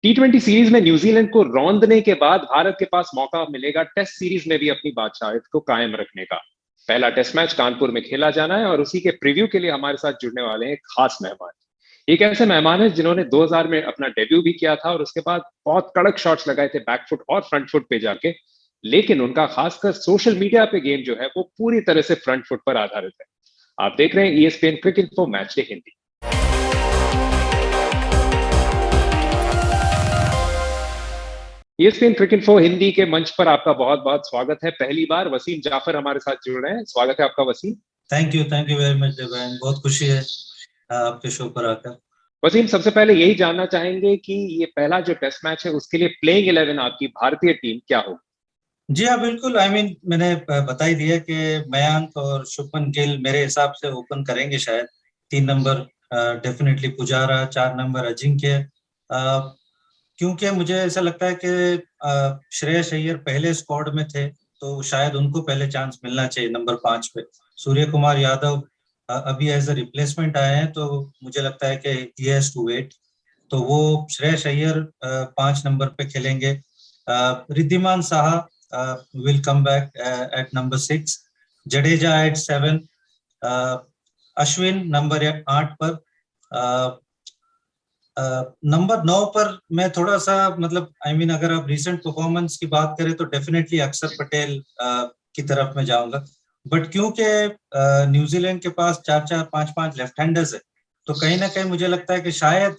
T20 series में New Zealand को रौंदने के बाद भारत के पास मौका मिलेगा टेस्ट सीरीज में भी अपनी बादशाहत को कायम रखने का। पहला टेस्ट मैच कानपुर में खेला जाना है और उसी के प्रीव्यू के लिए हमारे साथ जुड़ने वाले हैं खास मेहमान। एक ऐसे मेहमान है जिन्होंने 2000 में अपना डेब्यू भी किया था और उसके बाद बहुत कड़क शॉट्स लगाए थे बैकफुट और फ्रंट फुट पे जाके। लेकिन उनका खासकर सोशल मीडिया पे गेम जो है वो पूरी तरह से फ्रंट फुट पर आधारित है। आप देख रहे हैं ESPN cricket info match day Hindi. ESPN cricket info Hindi के मंच पर आपका बहुत बहुत स्वागत है। पहली बार वसीम जाफर हमारे साथ जुड़ रहे हैं। स्वागत है आपका Wasim. Thank you very much Dewan, बहुत खुशी है आपके शो पर आकर। वसीम, सबसे पहले यही जानना चाहेंगे कि ये पहला जो टेस्ट मैच है उसके लिए प्लेइंग 11 आपकी भारतीय टीम क्या हो? जी हाँ, बिल्कुल। मैंने बता ही दिया कि मयांक और शुभमन गिल मेरे हिसाब से ओपन करेंगे शायद। 3 number definitely Pujara, 4 number Ajinkya. क्योंकि मुझे ऐसा लगता है कि श्रेयस अय्यर पहले स्क्वाड में थे तो शायद उनको पहले चांस मिलना चाहिए नंबर 5 पे। सूर्य कुमार यादव अभी एज अ रिप्लेसमेंट आए हैं तो मुझे लगता है कि ही हैज टू वेट। तो वो श्रेयस अय्यर 5 नंबर पे खेलेंगे। Riddhiman Saha will come back at number 6। Jadeja at 7। Ashwin number 8 पर। नंबर 9 पर मैं थोड़ा सा अगर आप रिसेंट परफॉर्मेंस की बात करें तो डेफिनेटली अक्षर पटेल की तरफ में जाऊंगा। बट क्योंकि न्यूजीलैंड के पास 4-4, 5-5 लेफ्ट हैंडर्स है तो कहीं ना कहीं मुझे लगता है कि शायद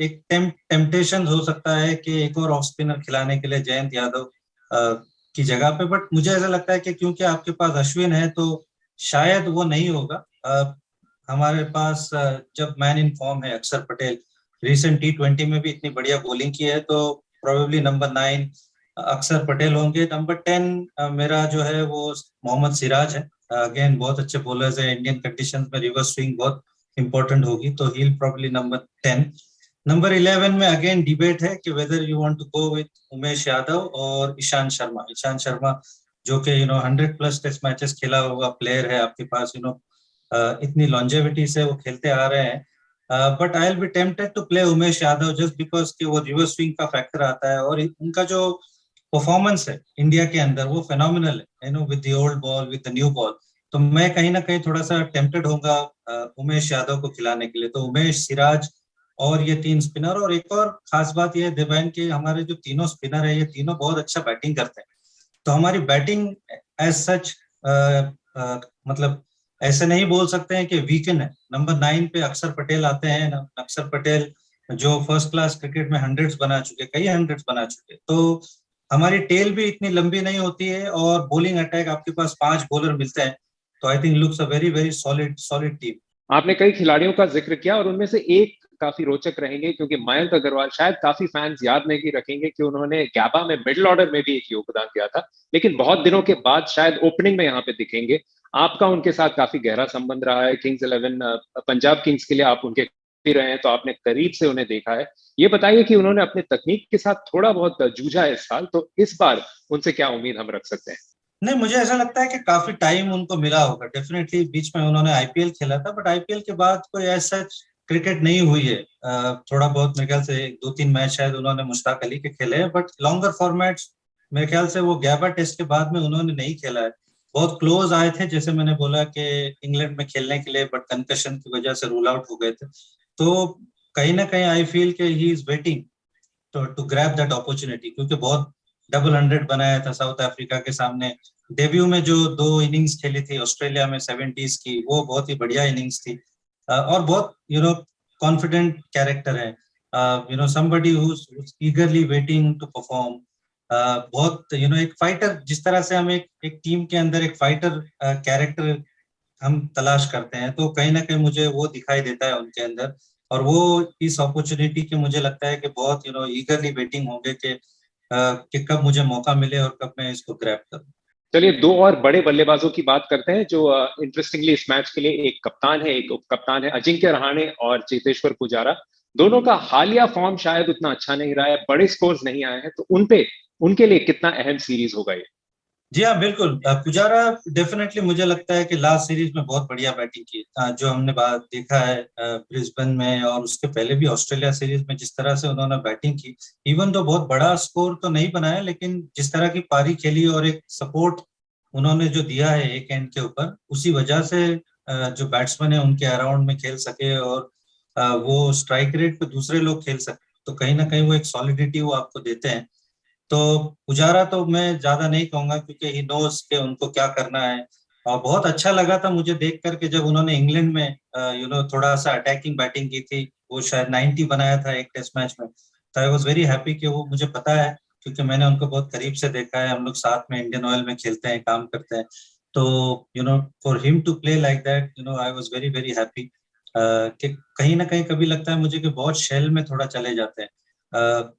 एक टेम्पटेशन हो सकता है कि एक और ऑफ स्पिनर खिलाने के लिए जयंत यादव की जगह पे। बट मुझे ऐसा लगता है कि क्योंकि आपके पास अश्विन है तो शायद वो नहीं होगा। हमारे पास जब मैन इन फॉर्म है अक्षर पटेल, रिसेंट T20 में भी इतनी बढ़िया बॉलिंग की है, तो प्रोबेबली नंबर 9 अक्षर पटेल होंगे। नंबर 10 मेरा जो है वो मोहम्मद सिराज है। अगेन बहुत अच्छे बॉलर्स है। इंडियन कंडीशंस में रिवर्स स्विंग बहुत इंपॉर्टेंट होगी तो he will probably number 10। Number 11 में अगेन डिबेट है कि whether you want to go with Umesh Yadav और ईशांत शर्मा। ईशांत शर्मा जो कि 100+ टेस्ट मैचेस खेला हुआ प्लेयर है आपके पास, इतनी लॉन्जेविटी से वो खेलते आ रहे हैं। But I will be tempted to play Umesh Yadav just because कि वो रिवर्स स्विंग का फैक्टर आता है और उनका जो परफॉर्मेंस है इंडिया के अंदर वो फेनोमिनल है, with the old ball with the new ball. तो मैं कहीं ना कहीं थोड़ा सा टेम्प्टेड होऊंगा उमेश यादव को खिलाने के लिए। तो उमेश, सिराज और ये 3 स्पिनर। और एक और खास बात ये है दिव्यांग के हमारे जो तीनों स्पिनर है ये तीनों बहुत अच्छा बैटिंग करते हैं। तो हमारी बैटिंग एज सच मतलब ऐसे नहीं बोल सकते हैं कि वीकेंड है। नंबर 9 पे अक्षर पटेल आते हैं। अक्षर पटेल जो फर्स्ट क्लास क्रिकेट में हंड्रेड्स बना चुके, कई हंड्रेड्स बना चुके। तो हमारी टेल भी इतनी लंबी नहीं होती है और बॉलिंग अटैक आपके पास 5 बॉलर मिलते हैं। तो I think looks a very very solid solid team. आपने कई खिलाड़ियों का जिक्र किया और उनमें से एक काफी रोचक रहेंगे क्योंकि मयंक अग्रवाल, शायद काफी फैंस याद नहीं रखेंगे कि उन्होंने गैबा में मिडिल ऑर्डर में भी एक योगदान दिया था, लेकिन बहुत दिनों के बाद शायद ओपनिंग में यहाँ पे दिखेंगे। आपका उनके साथ काफी गहरा संबंध रहा है। किंग्स 11 पंजाब किंग्स के लिए आप उनके भी रहे हैं तो आपने करीब से उन्हें देखा है। ये बताइए कि उन्होंने अपने तकनीक के साथ थोड़ा बहुत जूझा है इस साल, तो इस बार उनसे क्या उम्मीद हम रख सकते हैं? नहीं, मुझे ऐसा लगता है कि काफी टाइम उनको मिला होगा। डेफिनेटली बीच में उन्होंने आईपीएल खेला था बट आईपीएल के बाद कोई ऐसा क्रिकेट नहीं हुई है। थोड़ा बहुत मेरे ख्याल से 2-3 मैच शायद उन्होंने मुश्ताक अली के खेले हैं बट लॉन्गर फॉर्मेट्स मेरे ख्याल से वो गैबा टेस्ट के बाद में उन्होंने नहीं खेला है। बहुत क्लोज आए थे, जैसे मैंने बोला कि इंग्लैंड में खेलने के लिए, बट कंकशन की वजह से रूल आउट हो गए थे। तो कहीं ना कहीं आई फील कि he is waiting to grab that opportunity, क्योंकि बहुत डबल 100 बनाया था साउथ अफ्रीका के सामने। डेब्यू में जो 2 इनिंग्स खेली थी ऑस्ट्रेलिया में 70s की, वो बहुत ही बढ़िया इनिंग्स थी। और बहुत कॉन्फिडेंट कैरेक्टर है। Somebody who is eagerly waiting to perform. बहुत एक फाइटर, जिस तरह से हम एक टीम के अंदर एक फाइटर कैरेक्टर हम तलाश करते हैं, तो कहीं ना कहीं मुझे वो दिखाई देता है उनके अंदर। और वो इस अपॉर्चुनिटी की मुझे लगता है कि बहुत ईगरली वेटिंग होंगे कि कब मुझे मौका मिले और कब मैं इसको ग्रैब करूं। चलिए, दो और बड़े बल्लेबाजों की बात करते हैं जो इंटरेस्टिंगली इस मैच के लिए एक कप्तान है, एक उप कप्तान है। अजिंक्य रहाणे और चेतेश्वर पुजारा, दोनों का हालिया फॉर्म शायद उतना अच्छा नहीं रहा है, बड़े स्कोर्स नहीं आए हैं, तो उनके लिए कितना अहम सीरीज होगा ये? जी हाँ, बिल्कुल। पुजारा डेफिनेटली मुझे लगता है कि लास्ट सीरीज में बहुत बढ़िया बैटिंग की। जो हमने बात देखा है ब्रिस्बेन में और उसके पहले भी ऑस्ट्रेलिया सीरीज में, जिस तरह से उन्होंने बैटिंग की, इवन तो बहुत बड़ा स्कोर तो नहीं बनाया, लेकिन जिस तरह की पारी खेली और एक सपोर्ट उन्होंने जो दिया है एक एंड के ऊपर, उसी वजह से जो बैट्समैन है उनके अराउंड में खेल सके और वो स्ट्राइक रेट पे दूसरे लोग खेल सके, तो कहीं ना कहीं वो एक सॉलिडिटी वो आपको देते हैं। तो पुजारा तो मैं ज्यादा नहीं कहूंगा, क्योंकि ही नोस के उनको क्या करना है। और बहुत अच्छा लगा था मुझे देख करके जब उन्होंने इंग्लैंड में थोड़ा सा अटैकिंग बैटिंग की थी। वो शायद 90 बनाया था एक टेस्ट मैच में। तो आई वॉज वेरी हैप्पी कि वो, मुझे पता है क्योंकि मैंने उनको बहुत करीब से देखा है, हम लोग साथ में इंडियन ऑयल में खेलते हैं, काम करते हैं। तो for him to play like that, I was very very happy. कि कहीं ना कहीं कभी लगता है मुझे कि बहुत शेल में थोड़ा चले जाते हैं,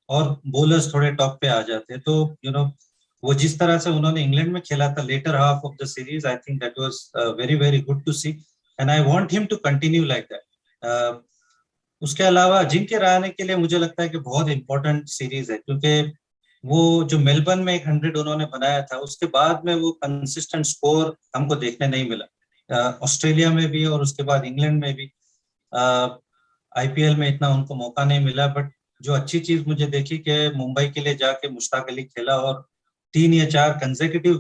और बोलर्स थोड़े टॉप पे आ जाते हैं। तो वो जिस तरह से उन्होंने इंग्लैंड में खेला था later half of the series, I think that was very very good to see, and I want him to continue like that. उसके अलावा अजिंक्य रहाणे के लिए मुझे लगता है कि बहुत इंपॉर्टेंट सीरीज है, क्योंकि वो जो मेलबर्न में एक 100 उन्होंने बनाया था, उसके बाद में वो कंसिस्टेंट स्कोर हमको देखने नहीं मिला, ऑस्ट्रेलिया में भी और उसके बाद इंग्लैंड में भी। आईपीएल में इतना उनको मौका नहीं मिला, बट जो अच्छी चीज मुझे देखी कि मुंबई के लिए जाके मुश्ताक अली खेला और 3 या 4 कंसेक्यूटिव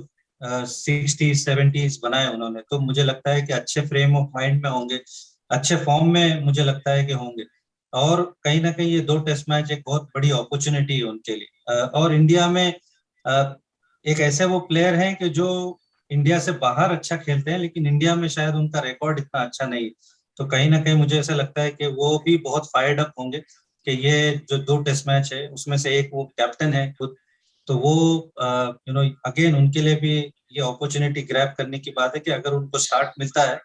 60s 70s बनाए उन्होंने। तो मुझे लगता है कि अच्छे फ्रेम ऑफ माइंड में होंगे, अच्छे फॉर्म में मुझे लगता है कि होंगे। और कहीं ना कहीं ये 2 टेस्ट मैच एक बहुत बड़ी अपॉर्चुनिटी है उनके लिए। और इंडिया में एक ऐसे वो प्लेयर हैं कि जो इंडिया से बाहर अच्छा खेलते हैं, लेकिन इंडिया में शायद उनका रिकॉर्ड इतना अच्छा नहीं है। तो कहीं ना कहीं मुझे ऐसा लगता है कि वो भी बहुत फायर्ड अप होंगे कि ये जो 2 टेस्ट मैच है उसमें से एक वो कैप्टन है खुद। तो वो अगेन उनके लिए भी ये अपॉर्चुनिटी ग्रैब करने की बात है कि अगर उनको स्टार्ट मिलता है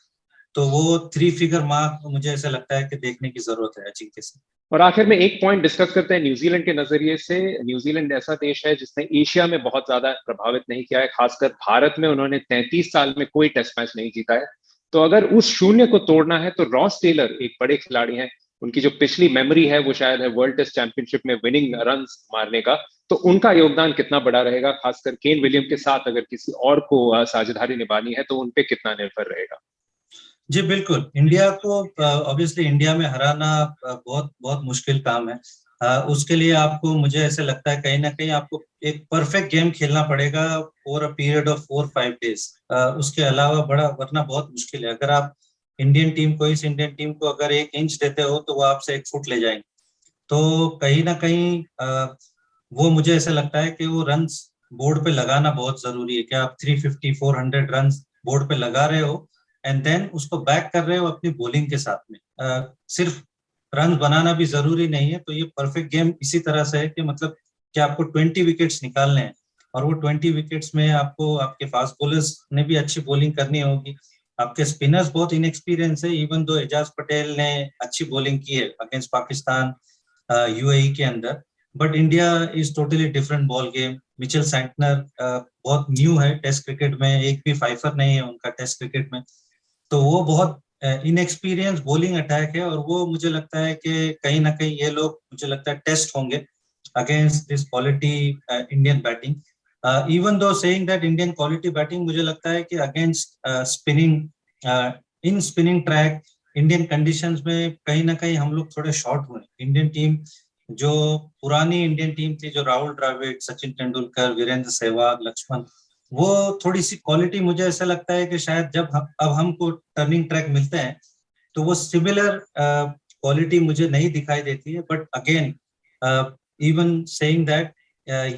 तो वो 3 फिगर मार्क मुझे ऐसा लगता है कि देखने की जरूरत है अजिंक्य से। और आखिर में एक पॉइंट डिस्कस करते हैं न्यूजीलैंड के नजरिए से। न्यूजीलैंड ऐसा देश है जिसने एशिया में बहुत ज्यादा प्रभावित नहीं किया है, खासकर भारत में उन्होंने 33 साल में कोई टेस्ट मैच नहीं जीता है। तो अगर उस शून्य को तोड़ना है तो रॉस टेलर एक बड़े खिलाड़ी हैं, उनकी जो पिछली मेमोरी है वो शायद है वर्ल्ड टेस्ट चैंपियनशिप में विनिंग रन मारने का। तो उनका योगदान कितना बड़ा रहेगा, खासकर केन विलियम के साथ अगर किसी और को साझेदारी निभानी है तो उनपे कितना निर्भर रहेगा? जी बिल्कुल। इंडिया को ऑब्वियसली इंडिया में हराना बहुत बहुत मुश्किल काम है। उसके लिए आपको, मुझे ऐसे लगता है कहीं ना कहीं आपको एक परफेक्ट गेम खेलना पड़ेगा over a period of 4 5 days. उसके अलावा बड़ा, वरना बहुत मुश्किल है। अगर आप इस इंडियन टीम को अगर 1 इंच देते हो तो वो आपसे 1 फुट ले जाएंगे। तो कहीं ना कहीं वो, मुझे ऐसा लगता है कि वो रन्स बोर्ड पे लगाना बहुत जरूरी है कि आप 350 400 रन्स बोर्ड पे लगा रहे हो, एंड देन उसको बैक कर रहे हो अपनी बॉलिंग के साथ में। सिर्फ रन बनाना भी जरूरी नहीं है। तो ये परफेक्ट गेम इसी तरह से है कि मतलब कि आपको 20 विकेट्स निकालने हैं, और वो 20 विकेट्स में आपको आपके फास्ट बॉलर्स ने भी अच्छी बॉलिंग करनी होगी। आपके स्पिनर्स बहुत इनएक्सपीरियंस है, इवन दो एजाज पटेल ने अच्छी बॉलिंग की है अगेंस्ट पाकिस्तान यूएई के अंदर, but India is totally different ball game. Mitchell Santner बहुत न्यू है टेस्ट क्रिकेट में, एक भी फाइफर नहीं है उनका टेस्ट क्रिकेट में। तो वो बहुत इनएक्सपीरियंस बॉलिंग अटैक है, और वो मुझे लगता है कि कहीं ना कहीं ये लोग, मुझे लगता है, टेस्ट होंगे against this quality Indian batting. Even though saying that Indian quality batting, मुझे लगता है कि अगेंस्ट स्पिनिंग, इन स्पिनिंग ट्रैक, इंडियन कंडीशंस में कहीं ना कहीं हम लोग थोड़े शॉर्ट हुए। इंडियन टीम, जो पुरानी इंडियन टीम थी, जो राहुल द्रविड़, सचिन तेंदुलकर, वीरेंद्र सहवाग, लक्ष्मण, वो थोड़ी सी क्वालिटी, मुझे ऐसा लगता है कि शायद जब अब हमको टर्निंग ट्रैक मिलते हैं तो वो सिमिलर क्वालिटी मुझे नहीं दिखाई देती है। But again, even saying that,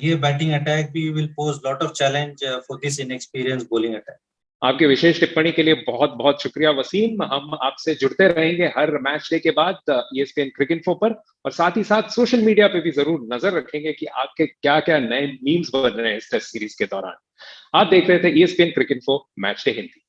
ये बैटिंग अटैक भी will pose lot of challenge for this inexperience bowling attack. आपके विशेष टिप्पणी के लिए बहुत बहुत शुक्रिया वसीम। हम आपसे जुड़ते रहेंगे हर मैच डे के बाद ईएसपीएन क्रिकइंफो पर, और साथ ही साथ सोशल मीडिया पे भी जरूर नजर रखेंगे कि आपके क्या क्या नए मीम्स बन रहे हैं इस टेस्ट सीरीज के दौरान। आप देख रहे थे ESPN Cricinfo match day Hindi.